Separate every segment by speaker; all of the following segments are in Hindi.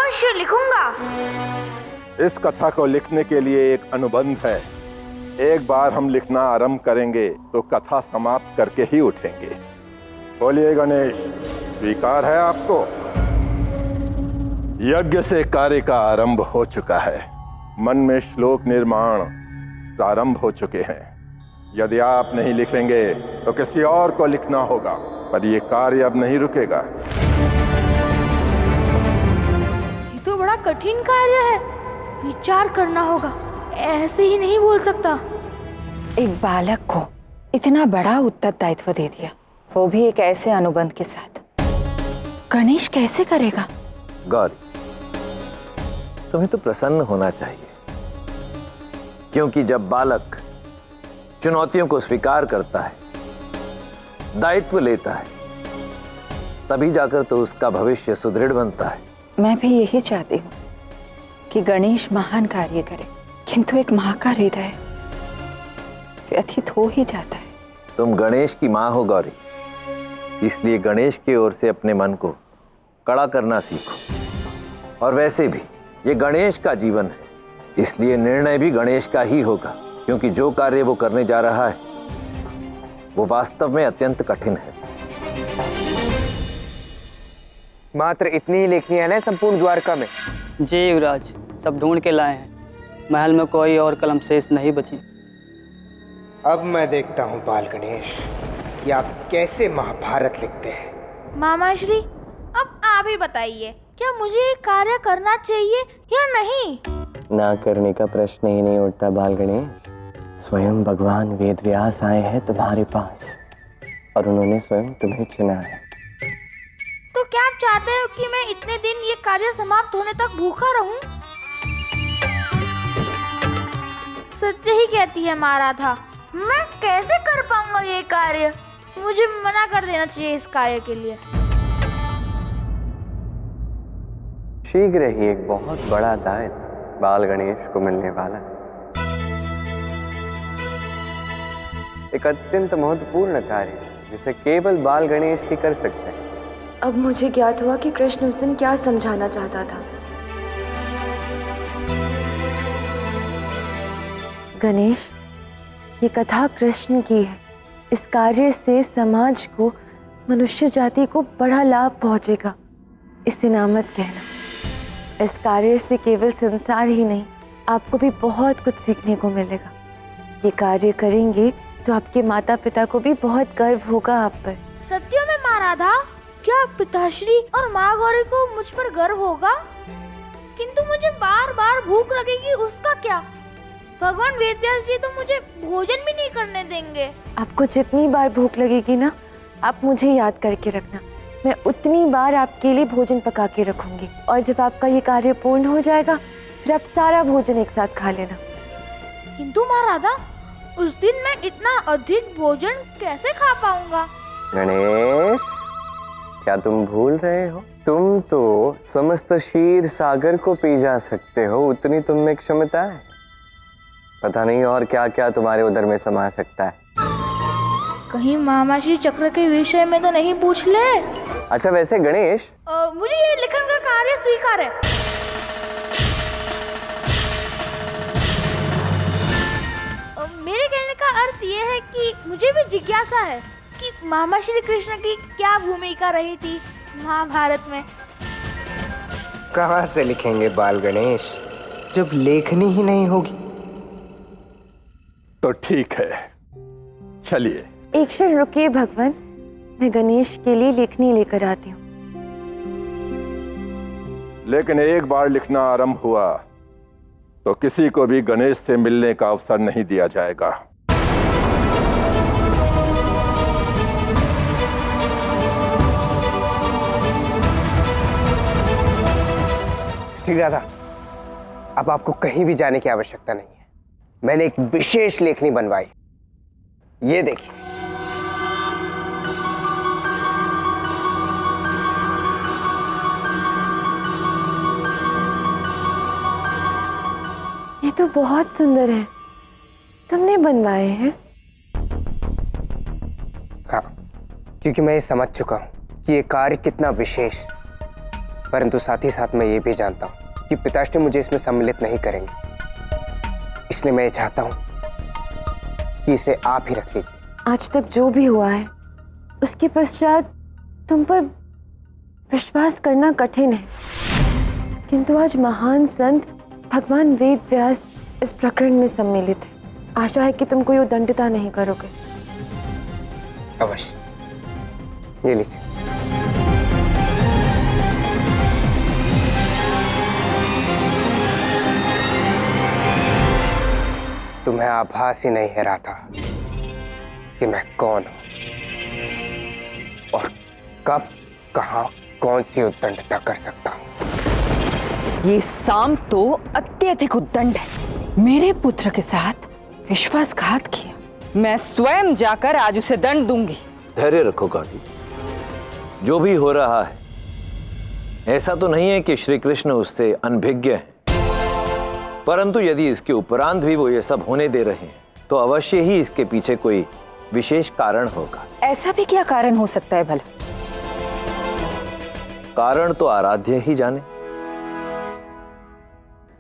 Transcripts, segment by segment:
Speaker 1: अवश्य लिखूंगा।
Speaker 2: इस कथा को लिखने के लिए एक अनुबंध है। एक बार हम लिखना आरंभ करेंगे तो कथा समाप्त करके ही उठेंगे। बोलिए गणेश, स्वीकार है आपको? यज्ञ से कार्य का आरंभ हो चुका है। मन में श्लोक निर्माण प्रारंभ हो चुके हैं। यदि आप नहीं लिखेंगे तो किसी और को लिखना होगा, पर यह कार्य अब नहीं रुकेगा।
Speaker 1: ये तो बड़ा कठिन कार्य है, विचार करना होगा, ऐसे ही नहीं बोल सकता।
Speaker 3: एक बालक को इतना बड़ा उत्तरदायित्व दे दिया, वो भी एक ऐसे अनुबंध के साथ। गणेश कैसे करेगा?
Speaker 4: गौरी, तुम्हें तो प्रसन्न होना चाहिए, क्योंकि जब बालक चुनौतियों को स्वीकार करता है, दायित्व लेता है, तभी जाकर तो उसका भविष्य सुदृढ़ बनता है।
Speaker 3: मैं भी यही चाहती हूँ कि गणेश महान कार्य करे, किंतु एक माँ का हृदय व्यथित हो ही जाता है।
Speaker 4: तुम गणेश की माँ हो गौरी, इसलिए गणेश की ओर से अपने मन को कड़ा करना सीखो। और वैसे भी ये गणेश का जीवन है, इसलिए निर्णय भी गणेश का ही होगा, क्योंकि जो कार्य वो करने जा रहा है वो वास्तव में अत्यंत कठिन है।
Speaker 5: मात्र इतनी ही लेखनी है ना संपूर्ण द्वारका में?
Speaker 6: जी युवराज, सब ढूंढ के लाए हैं। महल में कोई और कलम शेष नहीं बची।
Speaker 5: अब मैं देखता हूँ बाल गणेश कि आप कैसे महाभारत लिखते हैं।
Speaker 1: मामा श्री, अब आप ही बताइए, क्या मुझे ये कार्य करना चाहिए या नहीं?
Speaker 7: ना करने का प्रश्न ही नहीं उठता बाल गणेश। स्वयं भगवान वेदव्यास आए हैं तुम्हारे पास और उन्होंने स्वयं तुम्हें चुना है।
Speaker 1: तो क्या आप चाहते हो कि मैं इतने दिन ये कार्य समाप्त होने तक भूखा रहूं? सच ही कहती है माँ राधा, मैं कैसे कर पाऊंगा ये कार्य? मुझे मना कर देना चाहिए इस कार्य के लिए।
Speaker 7: शीघ्र ही एक बहुत बड़ा दायित्व बाल गणेश को मिलने वाला है। एक अत्यंत महत्वपूर्ण कार्य जिसे केवल बाल गणेश ही कर सकते हैं।
Speaker 8: अब मुझे ज्ञात हुआ कि कृष्ण उस दिन क्या समझाना चाहता था। गणेश, ये कथा कृष्ण की है। इस कार्य से समाज को, मनुष्य जाति को बड़ा लाभ पहुंचेगा, इसे ना मत कहना। इस कार्य से केवल संसार ही नहीं, आपको भी बहुत कुछ सीखने को मिलेगा। ये कार्य करेंगे तो आपके माता पिता को भी बहुत गर्व होगा आप पर।
Speaker 1: सत्य में माँ राधा, क्या पिताश्री और माँ गौरी को मुझ पर गर्व होगा? किंतु मुझे बार बार भूख लगेगी, उसका क्या? भगवान वेदव्यास जी तो मुझे भोजन भी नहीं करने देंगे।
Speaker 8: आपको जितनी बार भूख लगेगी ना, आप मुझे याद करके रखना। मैं उतनी बार आपके लिए भोजन पका के रखूंगी, और जब आपका ये कार्य पूर्ण हो जाएगा, फिर आप सारा भोजन एक साथ खा लेना।
Speaker 1: किंतु माँ राधा, उस दिन मैं इतना अधिक भोजन कैसे खा पाऊंगा?
Speaker 7: गणेश, क्या तुम भूल रहे हो? तुम तो समस्त क्षीर सागर को पी जा सकते हो, उतनी तुम में क्षमता है। पता नहीं और क्या क्या तुम्हारे उदर में समा सकता है।
Speaker 1: कहीं मामाश्री चक्र के विषय में तो नहीं पूछ ले?
Speaker 7: अच्छा वैसे गणेश,
Speaker 1: मुझे ये लिखन का कार्य स्वीकार है। मेरे कहने का अर्थ ये है कि मुझे भी जिज्ञासा है कि मामा श्री कृष्ण की क्या भूमिका रही थी महाभारत में।
Speaker 5: कहाँ से लिखेंगे बाल गणेश, जब लेखनी ही नहीं होगी?
Speaker 2: तो ठीक है, चलिए।
Speaker 8: एक क्षण रुकिए भगवान, मैं गणेश के लिए लेखनी लेकर आती हूँ।
Speaker 2: लेकिन एक बार लिखना आरंभ हुआ तो किसी को भी गणेश से मिलने का अवसर नहीं दिया जाएगा।
Speaker 5: ठीक राधा, अब आपको कहीं भी जाने की आवश्यकता नहीं है। मैंने एक विशेष लेखनी बनवाई, ये देखिए।
Speaker 8: ये तो बहुत सुंदर है, तुमने बनवाए हैं?
Speaker 5: हाँ, क्योंकि मैं ये समझ चुका हूं कि ये कार्य कितना विशेष परंतु साथ ही साथ मैं ये भी जानता हूँ कि पिताश्री मुझे इसमें सम्मिलित नहीं करेंगे। इसलिए मैं ये चाहता हूँ कि इसे आप ही रख लीजिए।
Speaker 8: आज तक जो भी हुआ है उसके पश्चात तुम पर विश्वास करना कठिन है, किंतु आज महान संत भगवान वेद व्यास इस प्रकरण में सम्मिलित है। आशा है कि तुम कोई उदंडता नहीं करोगे।
Speaker 5: अवश्य, ये लीजिए। तुम्हें आभास ही नहीं है रहा था कि मैं कौन हूं और कब कहां कौन सी उद्दंडता कर सकता हूं।
Speaker 3: ये साम तो अत्यधिक उद्दंड है। मेरे पुत्र के साथ विश्वासघात किया। मैं स्वयं जाकर आज उसे दंड दूंगी।
Speaker 4: धैर्य रखो गौरी। जो भी हो रहा है, ऐसा तो नहीं है कि श्री कृष्ण उससे अनभिज्ञ हैं, परंतु यदि इसके उपरांत भी वो ये सब होने दे रहे हैं तो अवश्य ही इसके पीछे कोई विशेष कारण होगा।
Speaker 3: ऐसा भी क्या कारण हो सकता है भला?
Speaker 4: कारण तो आराध्य ही जाने।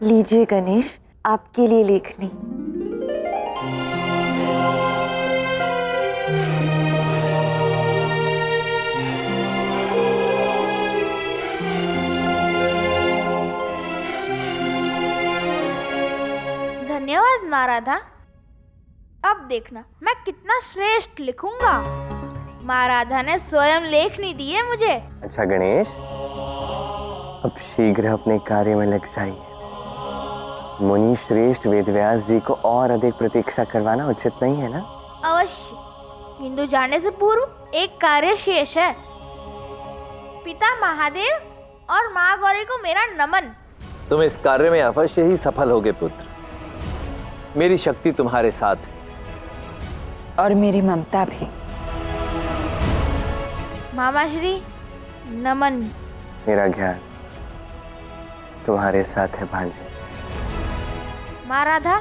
Speaker 8: लीजिए गणेश, आपके लिए लेखनी।
Speaker 1: धन्यवाद माँ राधा। अब देखना मैं कितना श्रेष्ठ लिखूंगा। माँ राधा ने स्वयं लेखनी दी है मुझे।
Speaker 7: अच्छा गणेश, अब शीघ्र अपने कार्य में लग जाइए। मुनि श्रेष्ठ वेदव्यास जी को और अधिक प्रतीक्षा करवाना उचित नहीं है ना?
Speaker 1: अवश्य, किंतु जाने से पूर्व एक कार्य शेष है। पिता महादेव और माँ गौरी को मेरा नमन।
Speaker 4: तुम इस कार्य में अवश्य ही सफल होगे पुत्र। मेरी शक्ति तुम्हारे साथ है।
Speaker 3: और मेरी ममता भी।
Speaker 1: मामा श्री नमन।
Speaker 7: मेरा ज्ञान तुम्हारे साथ है भांजे।
Speaker 1: माँ राधा।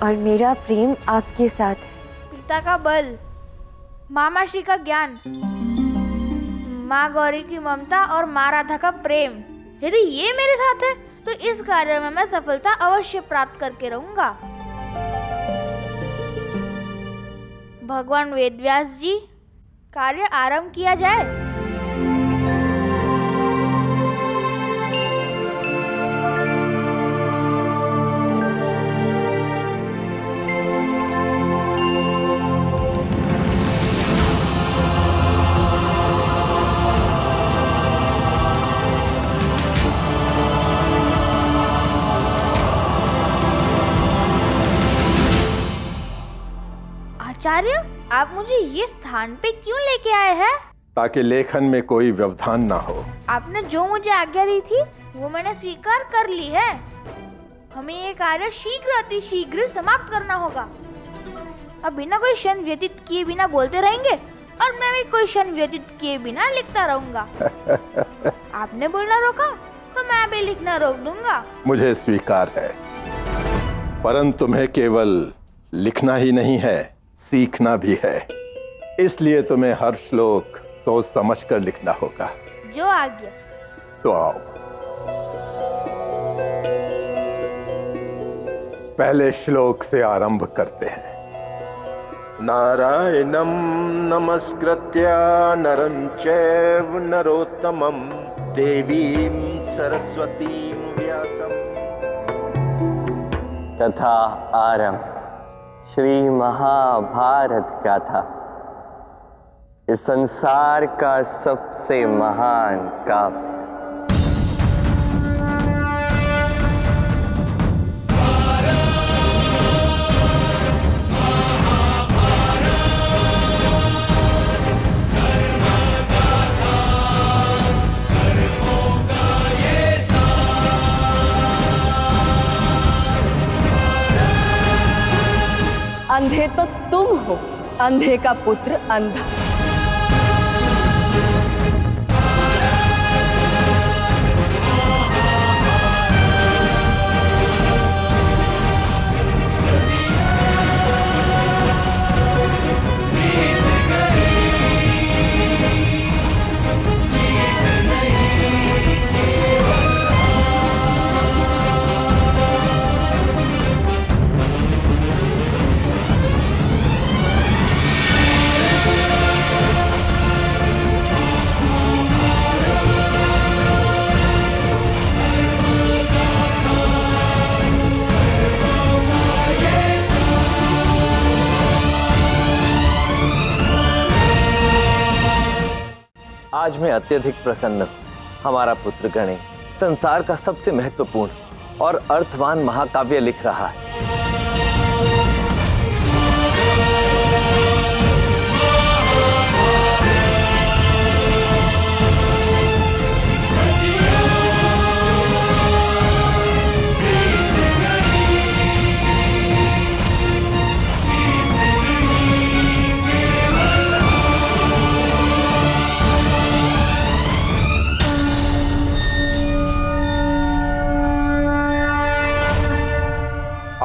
Speaker 8: और मेरा प्रेम आपके साथ है।
Speaker 1: पिता का बल, मामा श्री का ज्ञान, माँ गौरी की ममता और माँ राधा का प्रेम, यदि ये मेरे साथ है तो इस कार्य में मैं सफलता अवश्य प्राप्त करके रहूंगा। भगवान वेदव्यास जी, कार्य आरंभ किया जाए। आचार्य, आप मुझे ये स्थान पे क्यों लेके आए हैं?
Speaker 2: ताकि लेखन में कोई व्यवधान ना हो।
Speaker 1: आपने जो मुझे आज्ञा दी थी वो मैंने स्वीकार कर ली है। हमें ये कार्य शीघ्र अति शीघ्र समाप्त करना होगा। अब बिना कोई क्षण व्यतीत किए बिना बोलते रहेंगे और मैं भी कोई क्षण व्यतीत किए बिना लिखता रहूंगा। आपने बोलना रोका तो मैं भी लिखना रोक दूंगा।
Speaker 2: मुझे स्वीकार है, परंतु तुम्हें केवल लिखना ही नहीं है, सीखना भी है। इसलिए तुम्हें हर श्लोक सोच समझ कर लिखना होगा।
Speaker 1: जो आज्ञा।
Speaker 2: तो आओ, पहले श्लोक से आरंभ करते हैं। नारायणं नमस्कृत्य नरं चैव नरोत्तमं देवीं सरस्वतीं व्यासं।
Speaker 7: तथा आरंभ श्री महाभारत गाथा, इस संसार का सबसे महान काव्य।
Speaker 3: अंधे तो तुम हो, अंधे का पुत्र अंधा।
Speaker 4: आज मैं अत्यधिक प्रसन्न हूँ। हमारा पुत्र गणेश संसार का सबसे महत्वपूर्ण और अर्थवान महाकाव्य लिख रहा है।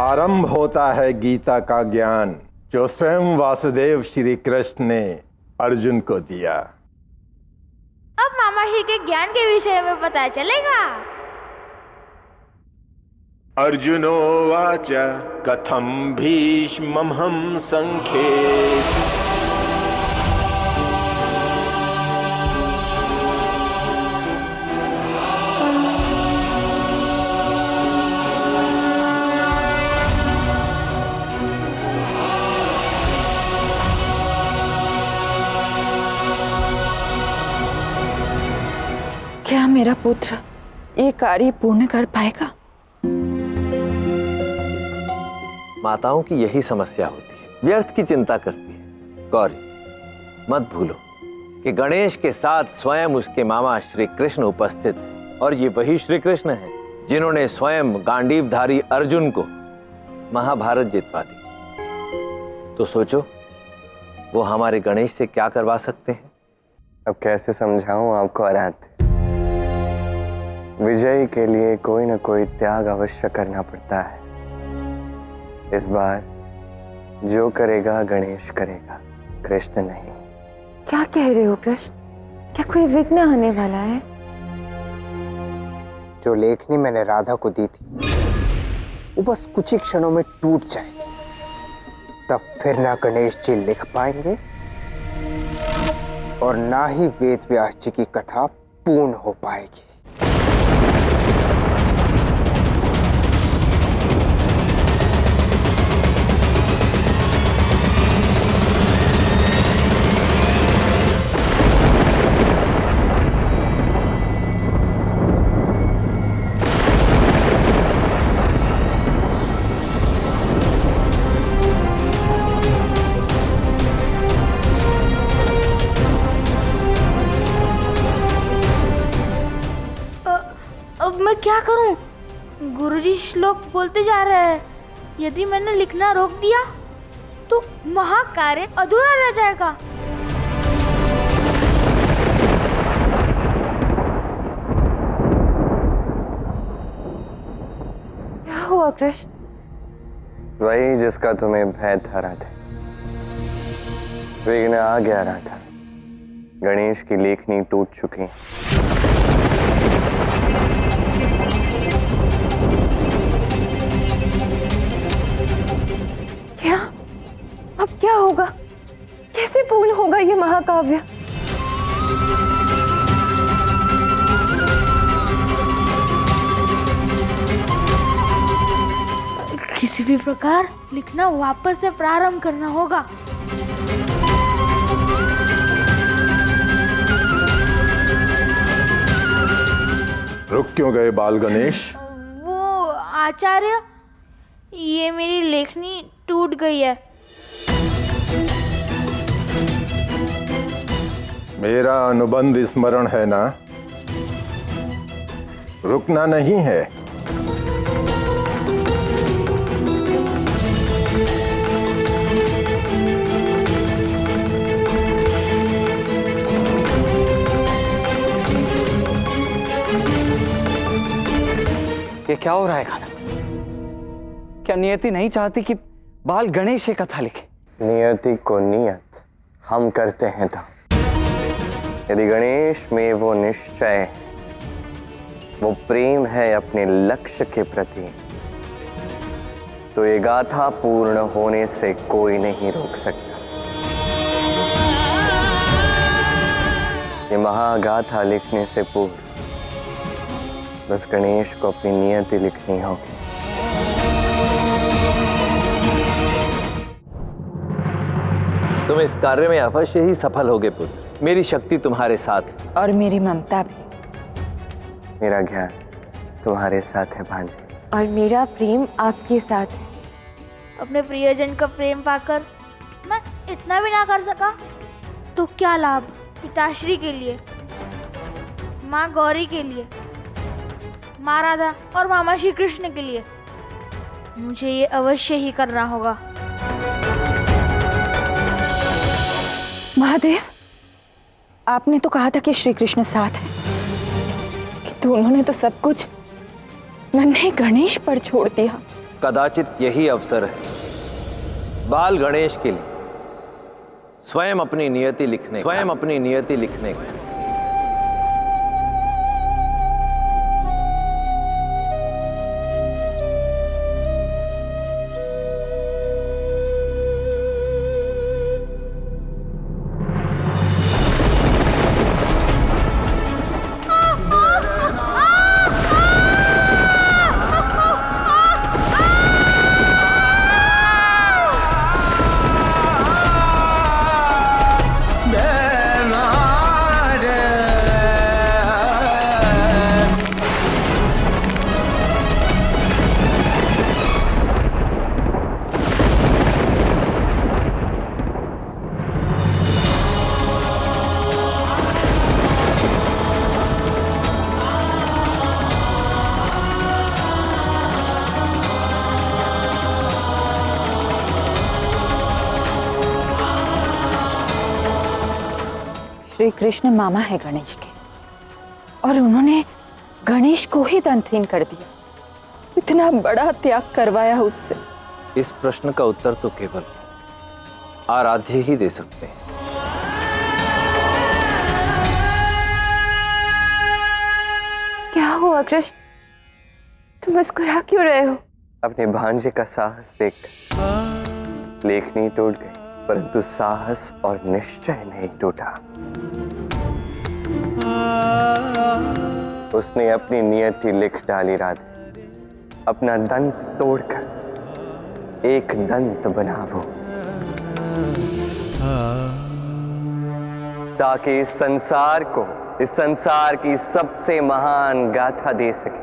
Speaker 2: आरंभ होता है गीता का ज्ञान जो स्वयं वासुदेव श्री कृष्ण ने अर्जुन को दिया।
Speaker 1: अब मामा श्री के ज्ञान के विषय में पता चलेगा।
Speaker 2: अर्जुनो वाच कथम भीष्महं संख्ये।
Speaker 3: क्या मेरा पुत्र ये कार्य पूर्ण कर पाएगा?
Speaker 4: माताओं की यही समस्या होती है, व्यर्थ की चिंता करती है। गौरी, मत भूलो कि गणेश के साथ स्वयं उसके मामा श्री कृष्ण उपस्थित हैं, और ये वही श्री कृष्ण हैं जिन्होंने स्वयं गांडीवधारी अर्जुन को महाभारत जितवा दी। तो सोचो, वो हमारे गणेश से क्या करवा सकते हैं।
Speaker 7: अब कैसे समझाऊं आपको आराध्य? विजय के लिए कोई ना कोई त्याग अवश्य करना पड़ता है। इस बार जो करेगा गणेश करेगा, कृष्ण नहीं।
Speaker 8: क्या कह रहे हो कृष्ण? क्या कोई विघ्न आने वाला है?
Speaker 5: जो लेखनी मैंने राधा को दी थी वो बस कुछ ही क्षणों में टूट जाएगी। तब फिर ना गणेश जी लिख पाएंगे और ना ही वेद व्यास जी की कथा पूर्ण हो पाएगी।
Speaker 1: अब मैं क्या करूं? गुरुजी श्लोक बोलते जा रहे हैं। यदि मैंने लिखना रोक दिया तो महाकार्य अधूरा रह जाएगा।
Speaker 8: क्या हुआ कृष्ण?
Speaker 7: वही जिसका तुम्हें भय था राधा। विघ्न आ गया राधा। गणेश की लेखनी टूट चुकी।
Speaker 8: क्या? अब क्या होगा? कैसे पूर्ण होगा ये महाकाव्य?
Speaker 1: किसी भी प्रकार लिखना वापस से प्रारंभ करना होगा।
Speaker 2: रुक क्यों गए बाल गणेश?
Speaker 1: वो आचार्य, ये मेरी लेखनी टूट गई है।
Speaker 2: मेरा अनुबंध स्मरण है ना? रुकना नहीं है।
Speaker 6: ये क्या हो रहा है खाना? क्या नियति नहीं चाहती कि बाल गणेश ये कथा लिखे?
Speaker 7: नियति को नियत हम करते हैं था। यदि गणेश में वो निश्चय है, वो प्रेम है अपने लक्ष्य के प्रति, तो ये गाथा पूर्ण होने से कोई नहीं रोक सकता। ये महागाथा लिखने से पूर्व बस गणेश को अपनी नियति लिखनी होगी।
Speaker 4: तुम इस कार्य में अवश्य ही सफल होगे पुत्र। मेरी शक्ति तुम्हारे साथ है।
Speaker 3: और मेरी ममता भी।
Speaker 7: मेरा ज्ञान तुम्हारे साथ है भांजे।
Speaker 8: और मेरा प्रेम आपके साथ है।
Speaker 1: अपने प्रियजन का प्रेम पाकर मैं इतना भी ना कर सका तो क्या लाभ पिताश्री के लिए, माँ गौरी के लिए, माँ राधा और मामा श्री कृष्ण के लिए। मुझे ये अवश्य ही करना होगा।
Speaker 3: महादेव, आपने तो कहा था कि श्री कृष्ण साथ है, किंतु उन्होंने तो सब कुछ नन्हे गणेश पर छोड़ दिया।
Speaker 4: कदाचित यही अवसर है बाल गणेश के लिए स्वयं अपनी नियति लिखने का।
Speaker 3: श्री कृष्ण मामा है गणेश के, और उन्होंने गणेश को ही दंतहीन कर दिया। इतना बड़ा त्याग करवाया उससे।
Speaker 4: इस प्रश्न का उत्तर तो केवल आराध्य ही दे सकते हैं।
Speaker 8: क्या हुआ कृष्ण, तुम मुस्कुरा क्यों रहे हो?
Speaker 7: अपने भांजे का साहस देख लेखनी टूट गई, परंतु साहस और निश्चय नहीं टूटा। उसने अपनी नियति लिख डाली राधे, अपना दंत तोड़कर एक दंत बनावो, ताकि इस संसार की सबसे महान गाथा दे सके।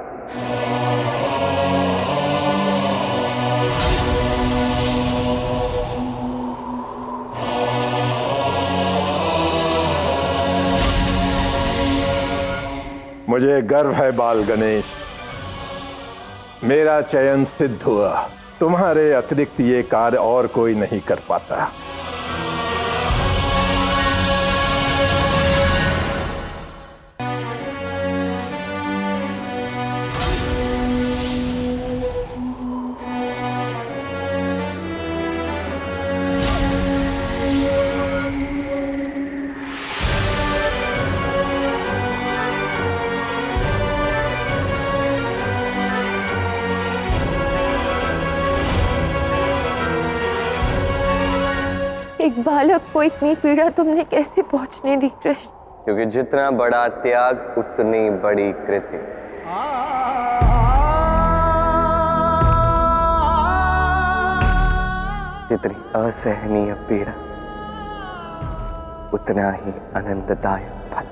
Speaker 2: मुझे गर्व है बाल गणेश, मेरा चयन सिद्ध हुआ। तुम्हारे अतिरिक्त ये कार्य और कोई नहीं कर पाता।
Speaker 8: एक बालक को इतनी पीड़ा तुमने कैसे पहुंचने दी कृष्ण?
Speaker 7: क्योंकि जितना बड़ा त्याग उतनी बड़ी कृति। जितनी असहनीय पीड़ा उतना ही आनंददायक फल।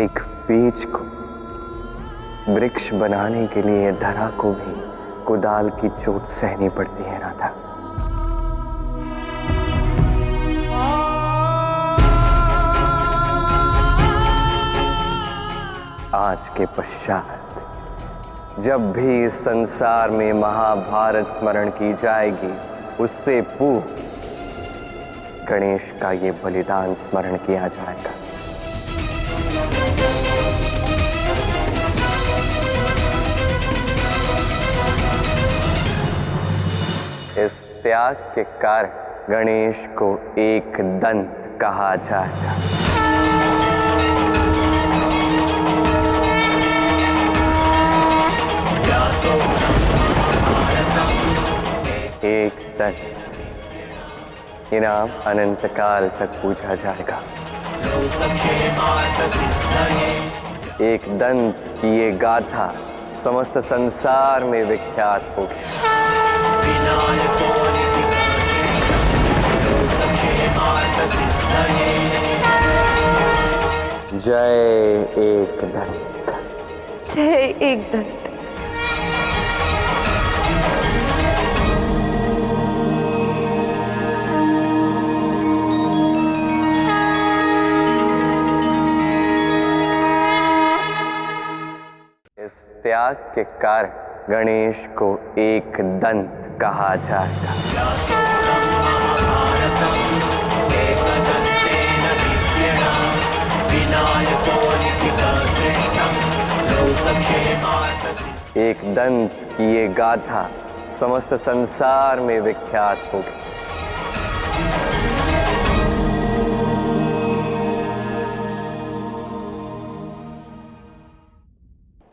Speaker 7: एक बीज को वृक्ष बनाने के लिए धरा को भी कुदाल की चोट सहनी पड़ती है राधा। आज के पश्चात जब भी इस संसार में महाभारत स्मरण की जाएगी, उससे पूर्व गणेश का ये बलिदान स्मरण किया जाएगा। इस त्याग के कारण गणेश को एक दंत कहा जाएगा। एक दंत इनाम अनंत काल तक पूजा जाएगा। एक दंत की ये गाथा समस्त संसार में विख्यात होगी। जय एकदंत।
Speaker 3: जय एकदंत।
Speaker 7: इस त्याग के कारण गणेश को एक दंत कहा जाता। एक दंत की ये गाथा समस्त संसार में विख्यात होगी।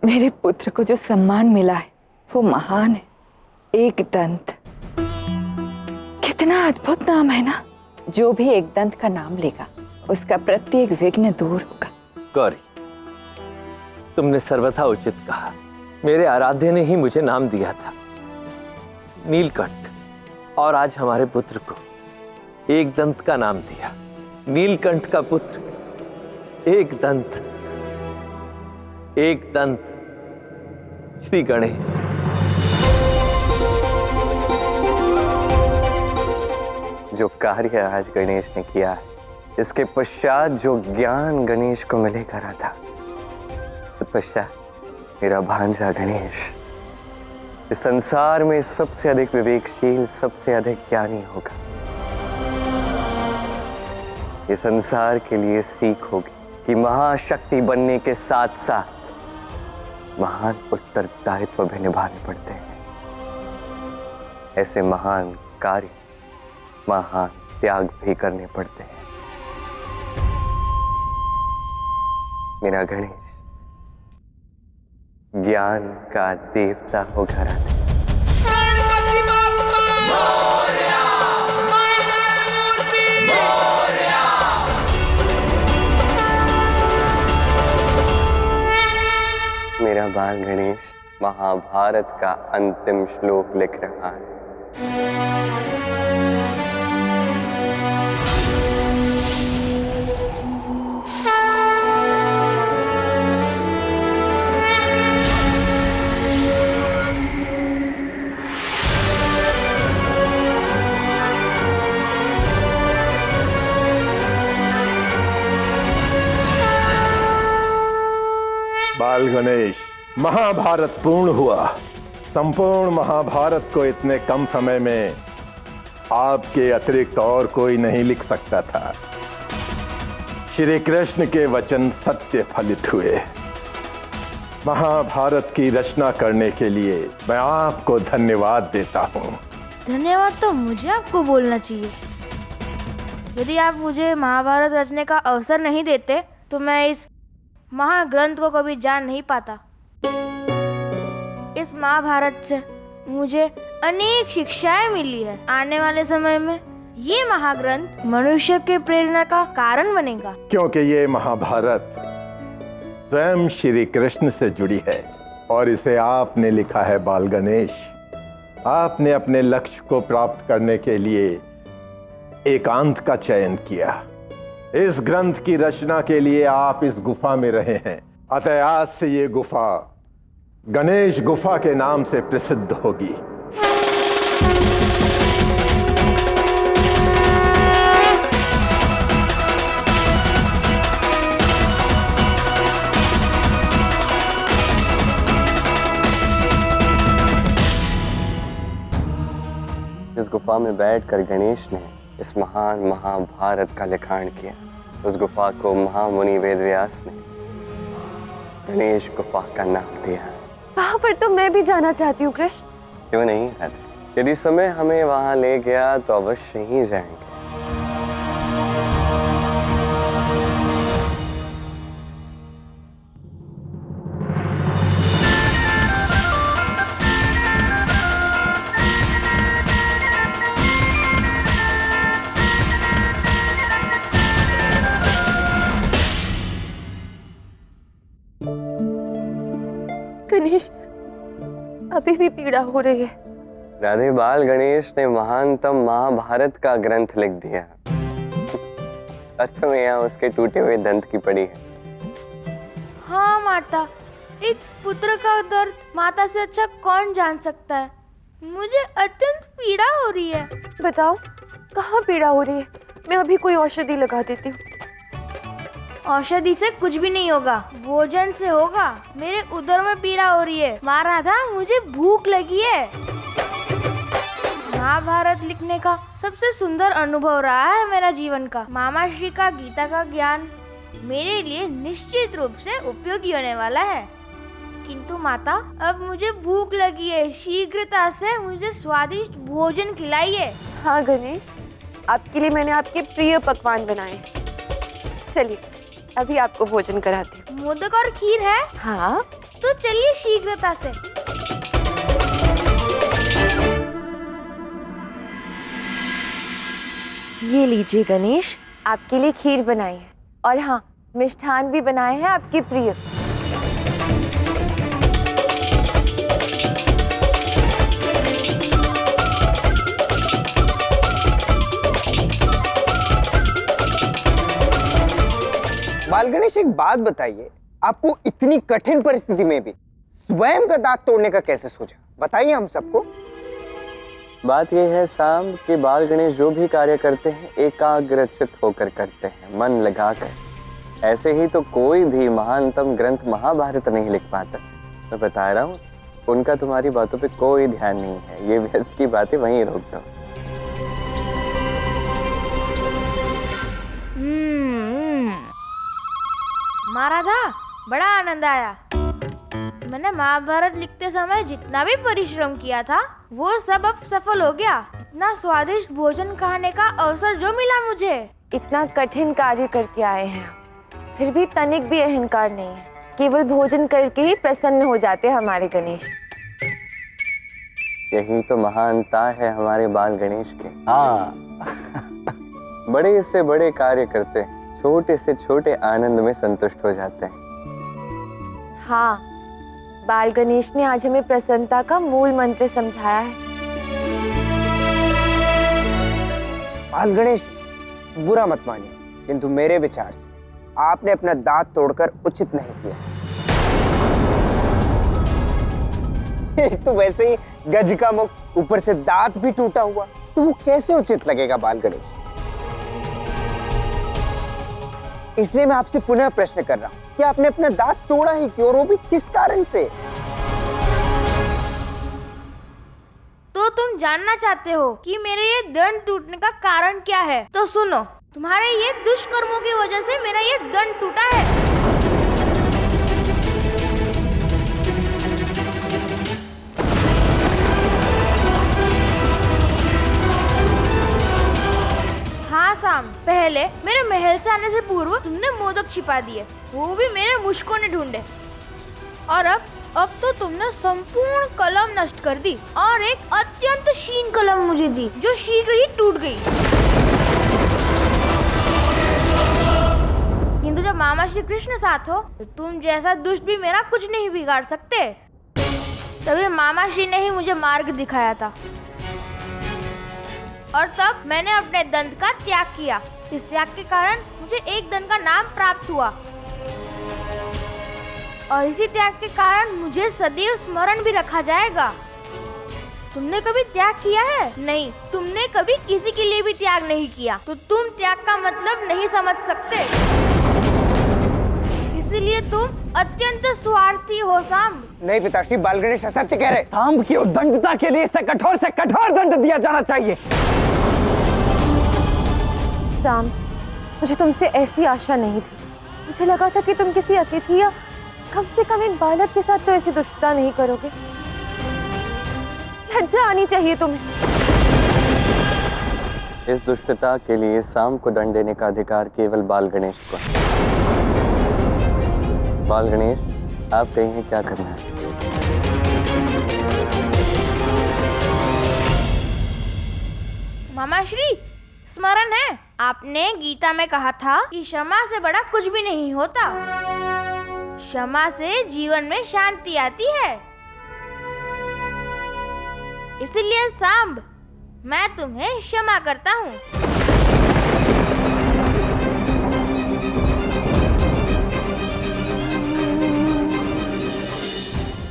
Speaker 3: मेरे पुत्र को जो सम्मान मिला है वो महान है। एक दंत, कितना अद्भुत नाम है ना। जो भी एक दंत का नाम लेगा उसका प्रत्येक विघ्न दूर होगा।
Speaker 4: गौरी, तुमने सर्वथा उचित कहा। मेरे आराध्य ने ही मुझे नाम दिया था नीलकंठ, और आज हमारे पुत्र को एक दंत का नाम दिया। नीलकंठ का पुत्र एक दंत श्री गणेश।
Speaker 7: जो कार्य आज गणेश ने किया है, इसके पश्चात जो ज्ञान गणेश को मिलेगा राधा, पश्चात मेरा भांजा गणेश इस संसार में सबसे अधिक विवेकशील, सबसे अधिक ज्ञानी होगा। ये संसार के लिए सीख होगी कि महाशक्ति बनने के साथ साथ महान उत्तरदायित्व भी निभाने पड़ते हैं। ऐसे महान कार्य, महान त्याग भी करने पड़ते हैं। मेरा गणेश ज्ञान का देवता होगा राधा। मेरा बाल गणेश महाभारत का अंतिम श्लोक लिख रहा है।
Speaker 2: बाल गणेश, महाभारत पूर्ण हुआ। संपूर्ण महाभारत को इतने कम समय में आपके अतिरिक्त और कोई नहीं लिख सकता था। श्री कृष्ण के वचन सत्य फलित हुए। महाभारत की रचना करने के लिए मैं आपको धन्यवाद देता हूँ।
Speaker 1: धन्यवाद तो मुझे आपको बोलना चाहिए। यदि आप मुझे महाभारत रचने का अवसर नहीं देते तो मैं इस महाग्रंथ को कभी जान नहीं पाता। इस महाभारत से मुझे अनेक शिक्षाएं मिली है। आने वाले समय में ये महाग्रंथ मनुष्य के प्रेरणा का कारण बनेगा,
Speaker 2: क्योंकि ये महाभारत स्वयं श्री कृष्ण से जुड़ी है और इसे आपने लिखा है बाल गणेश। आपने अपने लक्ष्य को प्राप्त करने के लिए एकांत का चयन किया। इस ग्रंथ की रचना के लिए आप इस गुफा में रहे हैं। अतः आज से ये गुफा गणेश गुफा के नाम से प्रसिद्ध होगी।
Speaker 7: इस गुफा में बैठकर गणेश ने इस महान महाभारत का लिखाण किया। उस गुफा को महामुनि वेदव्यास ने गणेश गुफा का नाम दिया।
Speaker 8: वहां पर तो मैं भी जाना चाहती हूँ कृष्ण।
Speaker 7: क्यों नहीं राधा? यदि समय हमें वहां ले गया तो अवश्य ही जाएंगे।
Speaker 8: गणेश, अभी भी पीड़ा हो रही है।
Speaker 7: राधे, बाल गणेश ने महानतम महाभारत का ग्रंथ लिख दिया और तुम्हें यहाँ उसके टूटे हुए दंत की पड़ी है।
Speaker 1: हाँ माता, एक पुत्र का दर्द माता से अच्छा कौन जान सकता है। मुझे अत्यंत पीड़ा हो रही है।
Speaker 8: बताओ कहाँ पीड़ा हो रही है, मैं अभी कोई औषधि लगा देती हूँ।
Speaker 1: औषधि से कुछ भी नहीं होगा, भोजन से होगा। मेरे उदर में पीड़ा हो रही है। माँ राधा, मुझे भूख लगी है। महाभारत लिखने का सबसे सुंदर अनुभव रहा है मेरा जीवन का। मामा श्री का गीता का ज्ञान मेरे लिए निश्चित रूप से उपयोगी होने वाला है। किंतु माता, अब मुझे भूख लगी है। शीघ्रता से मुझे स्वादिष्ट भोजन खिलाइए।
Speaker 8: हाँ गणेश, आपके लिए मैंने आपके प्रिय पकवान बनाए। चलिए अभी आपको भोजन कराती हूँ।
Speaker 1: मोदक और खीर है?
Speaker 8: हाँ
Speaker 1: तो चलिए शीघ्रता से।
Speaker 8: ये लीजिए गणेश, आपके लिए खीर बनाई है और हाँ, मिष्ठान भी बनाए हैं आपके प्रिय।
Speaker 5: बाल गणेश, एक बात बताइए, आपको इतनी कठिन परिस्थिति में भी स्वयं का दांत तोड़ने का कैसे सोचा? बताइए हम सबको।
Speaker 7: बात यह है साम कि बाल गणेश जो भी कार्य करते हैं एकाग्रचित होकर करते हैं, मन लगाकर। ऐसे ही तो कोई भी महानतम ग्रंथ महाभारत नहीं लिख पाता। मैं बता रहा हूँ, उनका तुम्हारी बातों पे कोई ध्यान नहीं है। ये व्यर्थ की बातें वहीं रोक दो।
Speaker 1: माँ राधा, बड़ा आनंद आया। मैंने महाभारत लिखते समय जितना भी परिश्रम किया था वो सब अब सफल हो गया। इतना स्वादिष्ट भोजन खाने का अवसर जो मिला मुझे।
Speaker 8: इतना कठिन कार्य करके आए हैं, फिर भी तनिक भी अहंकार नहीं है। केवल भोजन करके ही प्रसन्न हो जाते हैं हमारे गणेश।
Speaker 7: यही तो महानता है हमारे बाल गणेश के।
Speaker 6: हाँ
Speaker 7: बड़े से बड़े कार्य करते हैं, छोटे से छोटे आनंद में संतुष्ट हो जाते हैं।
Speaker 8: हाँ, बाल गणेश ने आज हमें प्रसन्नता का मूल मंत्र समझाया है।
Speaker 5: बाल गणेश, बुरा मत मानिए, किंतु मेरे विचार से आपने अपना दांत तोड़कर उचित नहीं किया। एक तो वैसे ही गज का मुख, ऊपर से दांत भी टूटा हुआ, तो वो कैसे उचित लगेगा बाल गणेश? इसलिए मैं आपसे पुनः प्रश्न कर रहा हूं कि आपने अपना दांत तोड़ा ही क्यों, और वो भी किस कारण से?
Speaker 1: तो तुम जानना चाहते हो कि मेरे ये दंत टूटने का कारण क्या है? तो सुनो, तुम्हारे ये दुष्कर्मों की वजह से मेरा ये दंत टूटा है। हाँ साम, पहले मेरे महल से आने से पूर्व तुमने मोदक छिपा दिए, वो भी मेरे मुश्कों ने ढूंढे। और अब तो तुमने संपूर्ण कलम नष्ट कर दी और एक अत्यंत क्षीण कलम मुझे दी, जो शीघ्र ही टूट गई। किंतु जब मामा श्री कृष्ण साथ हो तो तुम जैसा दुष्ट भी मेरा कुछ नहीं बिगाड़ सकते। तभी मामा श्री ने ही मुझे मार्ग दिखाया था और तब मैंने अपने दंत का त्याग किया। इस त्याग के कारण मुझे एक दंत का नाम प्राप्त हुआ और इसी त्याग के कारण मुझे सदैव स्मरण भी रखा जाएगा। तुमने कभी त्याग किया है? नहीं, तुमने कभी किसी के लिए भी त्याग नहीं किया, तो तुम त्याग का मतलब नहीं समझ सकते। इसीलिए तुम अत्यंत स्वार्थी हो साम।
Speaker 5: नहीं पिताश्री, बाल गणेश असत्य कह रहे।
Speaker 6: सांब की उद्दंडता के लिए इसे कठोर से कठोर दंड दिया जाना चाहिए।
Speaker 8: साम, मुझे तुमसे ऐसी आशा नहीं थी। मुझे लगा था कि तुम किसी अतिथि या कम से कम एक बालक के साथ तो ऐसी दुष्टता नहीं करोगे। लज्जा आनी चाहिए तुम्हें।
Speaker 7: इस दुष्टता के लिए साम को दंड देने का अधिकार केवल बाल गणेश को है। बाल गणेश, आप कहिए क्या करना है?
Speaker 1: मामा श्री, स्मरण है आपने गीता में कहा था कि क्षमा से बड़ा कुछ भी नहीं होता। क्षमा से जीवन में शांति आती है। इसीलिए सांब, मैं तुम्हें क्षमा करता हूँ।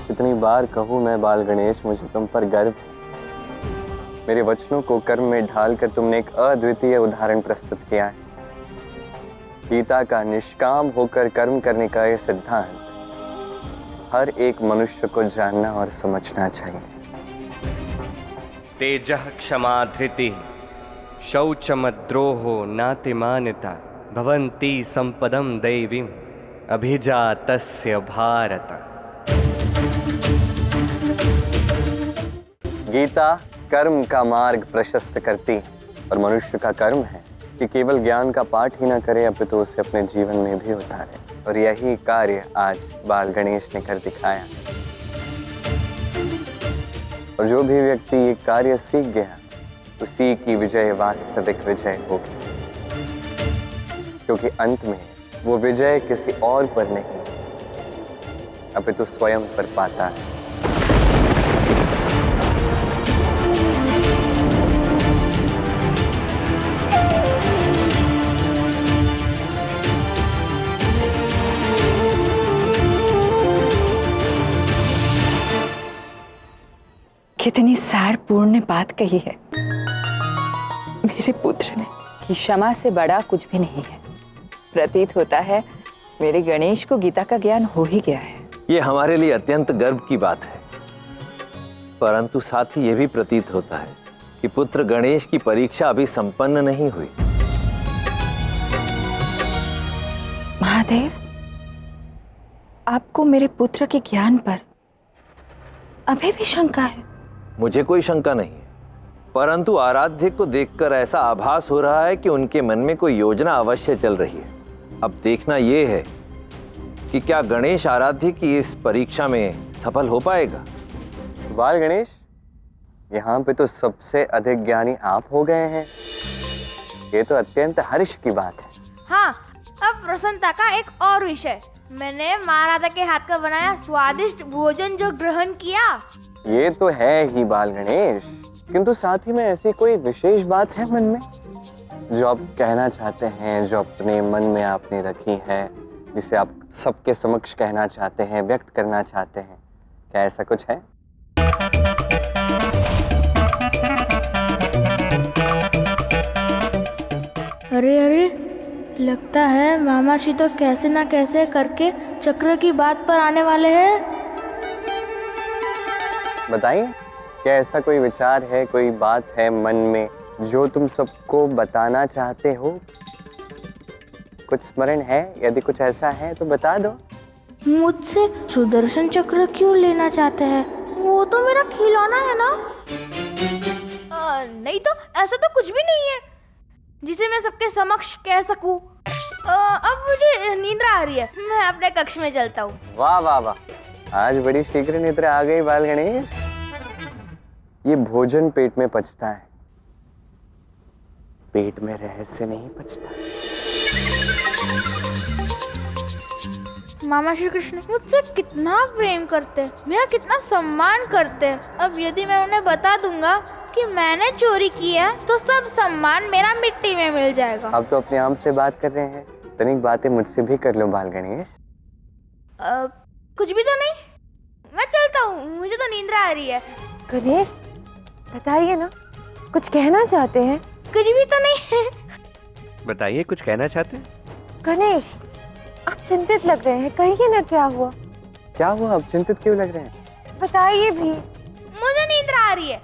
Speaker 7: कितनी बार कहूँ मैं बाल गणेश, मुझे तुम पर गर्व है। मेरे वचनों को कर्म में ढालकर तुमने एक अद्वितीय उदाहरण प्रस्तुत किया है। गीता का निष्काम होकर कर्म करने का यह सिद्धांत हर एक मनुष्य को जानना और समझना चाहिए।
Speaker 9: तेजः क्षमा धृतिः शौचमद्रोहो नातिमानिता भवन्ति संपदं दैवीम् अभिजातस्य भारत।
Speaker 7: गीता कर्म का मार्ग प्रशस्त करती है और मनुष्य का कर्म है कि केवल ज्ञान का पाठ ही न करे अपितु उसे अपने जीवन में भी उतारे, और यही कार्य आज बाल गणेश ने कर दिखाया। और जो भी व्यक्ति ये कार्य सीख गया उसी की विजय वास्तविक विजय होगी, क्योंकि अंत में वो विजय किसी और पर नहीं अपितु स्वयं पर पाता है।
Speaker 3: कितनी सारपूर्ण बात कही है मेरे पुत्र ने कि क्षमा से बड़ा कुछ भी नहीं है। प्रतीत होता है मेरे गणेश को गीता का ज्ञान हो ही गया है।
Speaker 4: ये हमारे लिए अत्यंत गर्व की बात है, परंतु साथ ही यह भी प्रतीत होता है कि पुत्र गणेश की परीक्षा अभी संपन्न नहीं हुई।
Speaker 3: महादेव, आपको मेरे पुत्र के ज्ञान पर अभी भी शंका है?
Speaker 4: मुझे कोई शंका नहीं है, परंतु आराध्य को देखकर ऐसा आभास हो रहा है कि उनके मन में कोई योजना अवश्य चल रही है। अब देखना यह है कि क्या गणेश आराध्य की इस परीक्षा में सफल हो पाएगा।
Speaker 7: बाल गणेश, यहाँ पे तो सबसे अधिक ज्ञानी आप हो गए हैं। ये तो अत्यंत हर्ष की बात है।
Speaker 1: हाँ, अब प्रसन्नता का एक और विषय, मैंने माँ राधा के हाथ का बनाया स्वादिष्ट भोजन जो ग्रहण किया।
Speaker 7: ये तो है ही बाल गणेश, किंतु साथ ही में ऐसी कोई विशेष बात है मन में जो आप कहना चाहते हैं, जो अपने मन में आपने रखी है, जिसे आप सबके समक्ष कहना चाहते हैं, व्यक्त करना चाहते हैं? क्या ऐसा कुछ है?
Speaker 1: अरे अरे, लगता है मामा जी तो कैसे ना कैसे करके चक्र की बात पर आने वाले हैं।
Speaker 7: बताइए, क्या ऐसा कोई विचार है, कोई बात है मन में जो तुम सबको बताना चाहते हो? कुछ स्मरण है? यदि कुछ ऐसा है तो बता दो।
Speaker 1: मुझसे सुदर्शन चक्र क्यों लेना चाहते हैं? वो तो मेरा खिलौना है ना। नहीं तो ऐसा तो कुछ भी नहीं है जिसे मैं सबके समक्ष कह सकूं। अब मुझे नींद आ रही है, मैं अपने कक्ष में चलता हूँ।
Speaker 7: वाह वाह वाह, आज बड़ी शीघ्र निद्रा आ गई बाल गणेश। ये भोजन पेट में पचता है, पेट में रहस्य नहीं पचता।
Speaker 1: मामा श्री कृष्ण मुझसे कितना प्रेम करते, मेरा कितना सम्मान करते। अब यदि मैं उन्हें बता दूंगा कि मैंने चोरी की है तो सब सम्मान मेरा मिट्टी में मिल जाएगा।
Speaker 7: अब तो अपने आप से बात कर रहे हैं, तनिक बातें मुझसे भी कर लो बाल गणेश।
Speaker 1: कुछ भी तो नहीं, मैं चलता हूँ, मुझे तो नींद आ रही है।
Speaker 8: गणेश, बताइए ना, कुछ कहना चाहते हैं?
Speaker 1: कुछ भी तो नहीं।
Speaker 9: बताइए, कुछ कहना चाहते हैं?
Speaker 8: गणेश, आप चिंतित लग रहे हैं, कहिए ना क्या हुआ?
Speaker 7: क्या हुआ, अब चिंतित क्यों लग रहे हैं?
Speaker 8: बताइए भी।
Speaker 1: मुझे नींद आ रही है।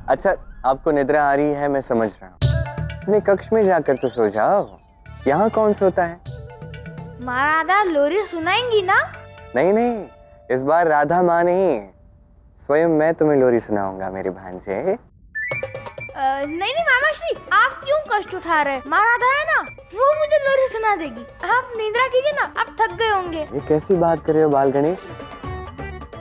Speaker 7: अच्छा, आपको निद्रा आ रही है, मैं समझ रहा हूँ। अपने कक्ष में जाकर तो सो जाओ, यहाँ कौन सोता है?
Speaker 1: माँ राधा लोरी सुनाएंगी ना?
Speaker 7: नहीं नहीं, इस बार राधा माँ नहीं, स्वयं मैं तुम्हें लोरी सुनाऊंगा मेरे भांजे।
Speaker 1: नहीं नहीं मामा श्री, आप क्यों कष्ट उठा रहे हैं? माँ राधा है ना, वो मुझे लोरी सुना देगी। आप निद्रा कीजिए ना, आप थक गए होंगे।
Speaker 7: ये कैसी बात कर रहे हो बाल गणेश?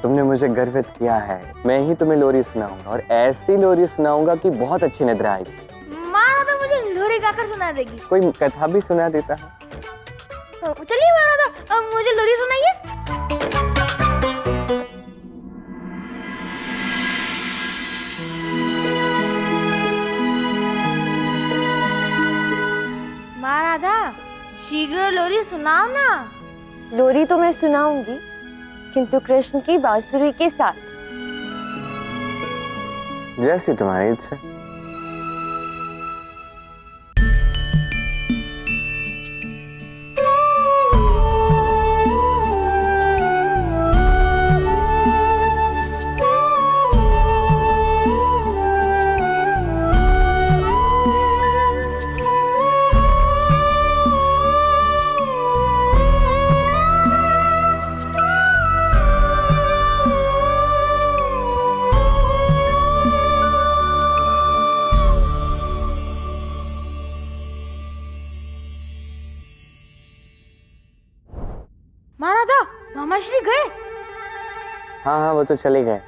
Speaker 7: तुमने मुझे गर्वित किया है, मैं ही तुम्हें लोरी सुनाऊंगा, और ऐसी लोरी सुनाऊंगा कि बहुत अच्छी निद्रा आएगी।
Speaker 1: माँ राधा मुझे लोरी गाकर सुना देगी।
Speaker 7: कोई कथा भी सुना देता है।
Speaker 1: चलिए महाराजा, अब मुझे लोरी सुनाइए। महाराजा शीघ्र लोरी सुनाओ ना।
Speaker 8: लोरी तो मैं सुनाऊंगी, किंतु कृष्ण की बांसुरी के साथ।
Speaker 7: जैसी तुम्हारी इच्छा।
Speaker 1: महाराजा मामा श्री गए?
Speaker 7: हाँ हाँ, वो तो चले गए।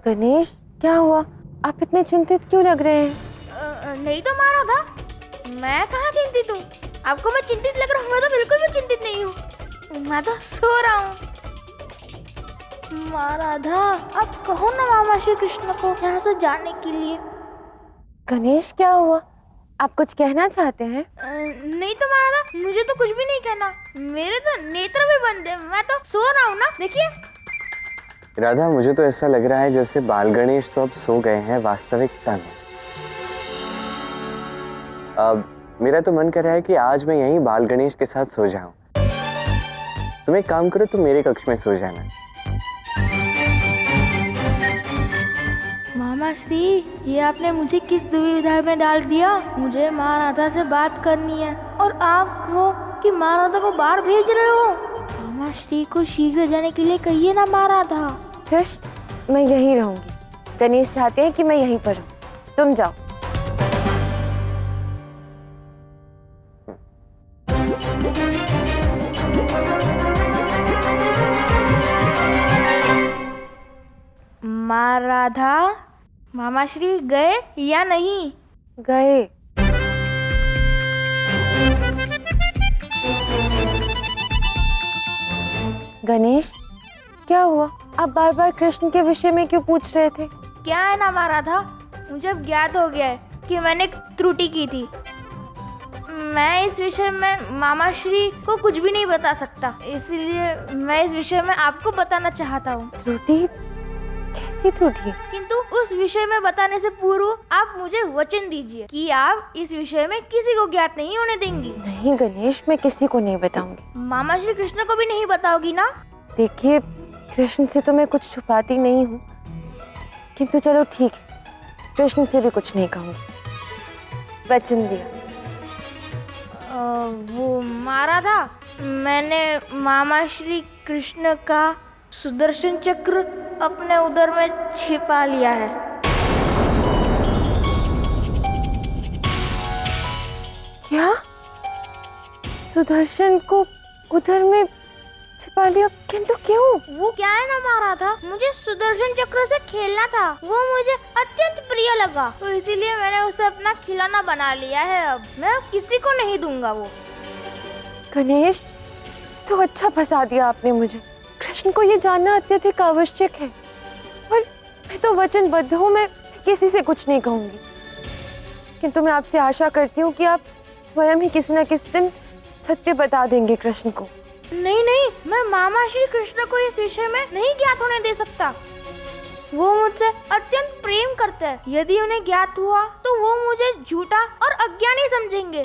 Speaker 8: गणेश, क्या हुआ? आप इतने चिंतित क्यों लग रहे हैं?
Speaker 1: नहीं तो महाराजा, मैं कहाँ चिंतित हूँ? आपको मैं चिंतित लग रहा हूँ? मैं तो बिल्कुल भी चिंतित नहीं हूँ, मैं तो सो रहा हूँ। महाराजा आप कहो ना मामा श्री कृष्ण को यहाँ से जाने के लिए।
Speaker 8: गणेश, क्या हुआ? आप कुछ कहना चाहते हैं?
Speaker 1: नहीं तो महाराजा, मुझे तो कुछ भी नहीं कहना, मेरे तो नेत्र भी बंद है, मैं तो सो रहा हूँ ना, देखिए।
Speaker 7: राधा, मुझे तो ऐसा लग रहा है जैसे बाल गणेश तो अब सो गए हैं वास्तविकता में। अब मेरा तो मन कर रहा है कि आज मैं यहीं बाल गणेश के साथ सो जाऊं। तुम एक काम करो, तुम मेरे कक्ष में सो जाना।
Speaker 1: मामा श्री, ये आपने मुझे किस दुविधा में डाल दिया? मुझे महाराजा से बात करनी है और आप हो कि महाराजा को बाहर भेज रहे हो। मामा श्री को शीघ्र जाने के लिए कहिए ना महाराजा।
Speaker 8: कृष्ण, मैं यहीं रहूंगी। गणेश चाहते हैं कि मैं यहीं पर रहूं, तुम जाओ।
Speaker 1: महाराधा, मामा श्री गए या नहीं?
Speaker 8: गए। गणेश, क्या हुआ? आप बार बार कृष्ण के विषय में क्यों पूछ रहे थे?
Speaker 1: क्या है ना महाराधा, मुझे अब ज्ञात हो गया है कि मैंने एक त्रुटि की थी। मैं इस विषय में मामा श्री को कुछ भी नहीं बता सकता, इसलिए मैं इस विषय में आपको बताना चाहता हूँ।
Speaker 8: त्रुटि? कैसी त्रुटि?
Speaker 1: किंतु उस विषय में बताने से पूर्व आप मुझे वचन दीजिए कि आप इस विषय में किसी को ज्ञात नहीं होने देंगी।
Speaker 8: नहीं गणेश, मैं किसी को नहीं बताऊंगी।
Speaker 1: मामा श्री कृष्ण को भी नहीं बताओगी ना?
Speaker 8: देखिए, कृष्ण से तो मैं कुछ छुपाती नहीं हूँ, किंतु चलो ठीक है, कृष्ण से भी कुछ नहीं कहूँगी। वचन दिया।
Speaker 1: वो महाराजा, मैंने मामा श्री कृष्ण का सुदर्शन चक्र अपने उदर में छिपा लिया है।
Speaker 8: क्या? सुदर्शन को उधर में छिपा लिया? किंतु क्यों?
Speaker 1: वो क्या है ना महाराजा, मुझे सुदर्शन चक्र से खेलना था, वो मुझे अत्यंत प्रिय लगा, तो इसीलिए मैंने उसे अपना खिलौना बना लिया है। अब मैं किसी को नहीं दूंगा वो।
Speaker 8: गणेश, तो अच्छा फंसा दिया आपने मुझे। कृष्ण को ये जानना अत्यधिक आवश्यक है, और मैं तो वचनबद्ध हूँ, मैं किसी से कुछ नहीं कहूंगी। किंतु मैं आपसे आशा करती हूँ कि आप स्वयं ही किसी न किसी दिन सत्य बता देंगे कृष्ण को।
Speaker 1: नहीं नहीं, मैं मामा श्री कृष्ण को इस विषय में नहीं ज्ञात होने दे सकता। वो मुझसे अत्यंत प्रेम करते हैं, यदि उन्हें ज्ञात हुआ तो वो मुझे झूठा और अज्ञानी समझेंगे,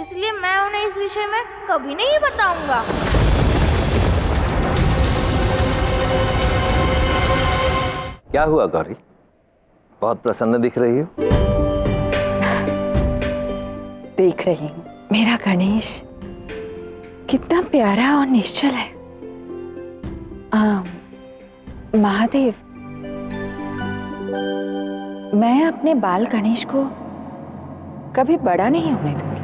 Speaker 1: इसलिए मैं उन्हें इस विषय में कभी नहीं बताऊंगा।
Speaker 4: क्या हुआ गौरी, बहुत प्रसन्न दिख रही हो?
Speaker 3: देख रही हूँ मेरा गणेश कितना प्यारा और निश्चल है। महादेव, मैं अपने बाल गणेश को कभी बड़ा नहीं होने दूंगी।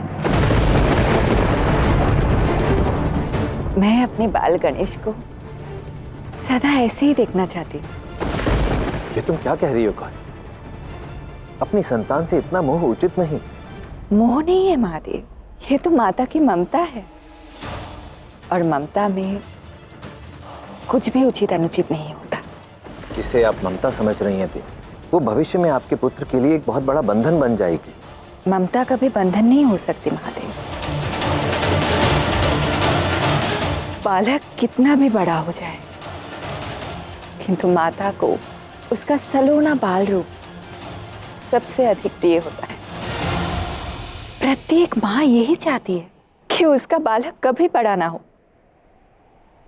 Speaker 3: मैं अपने बाल गणेश को सदा ऐसे ही देखना चाहती हूँ।
Speaker 4: ये तुम क्या कह रही हो गौरी? अपनी संतान से इतना मोह उचित नहीं।
Speaker 3: मोह नहीं है महादेव, ये तो माता की ममता है, और ममता में कुछ भी उचित अनुचित नहीं होता।
Speaker 4: जिसे आप ममता समझ रही हैं देवी, वो भविष्य में आपके पुत्र के लिए एक बहुत बड़ा बंधन बन जाएगी।
Speaker 3: ममता कभी बंधन नहीं हो सकती महादेव। बालक कितना भी बड़ा हो जाए, किंतु माता को उसका सलोना बाल रूप सबसे अधिक प्रिय होता है। प्रत्येक माँ यही चाहती है कि उसका बालक कभी बड़ा ना हो,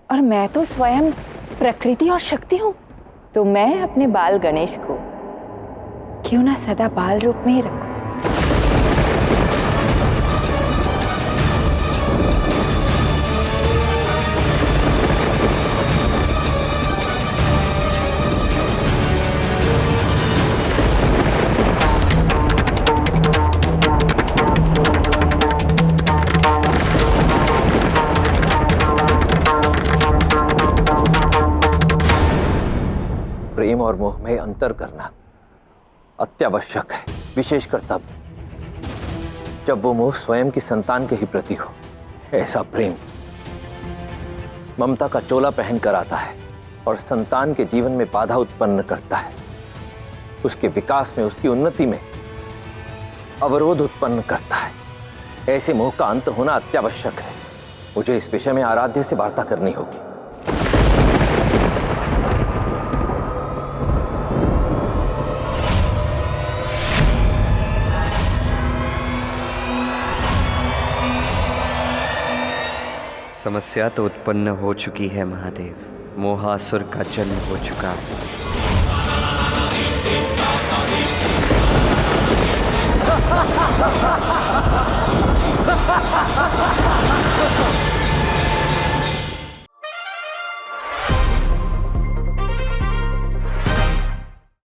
Speaker 3: और मैं तो स्वयं प्रकृति और शक्ति हूं, तो मैं अपने बाल गणेश को क्यों ना सदा बाल रूप में ही रखूं।
Speaker 4: प्रेम और मोह में अंतर करना अत्यावश्यक है, विशेषकर तब जब वो मोह स्वयं की संतान के ही प्रति हो। ऐसा प्रेम ममता का चोला पहन कर आता है और संतान के जीवन में बाधा उत्पन्न करता है, उसके विकास में, उसकी उन्नति में अवरोध उत्पन्न करता है। ऐसे मोह का अंत होना अत्यावश्यक है। मुझे इस विषय में आराध्य से वार्ता करनी होगी।
Speaker 9: समस्या तो उत्पन्न हो चुकी है महादेव, मोहासुर का जन्म हो चुका है।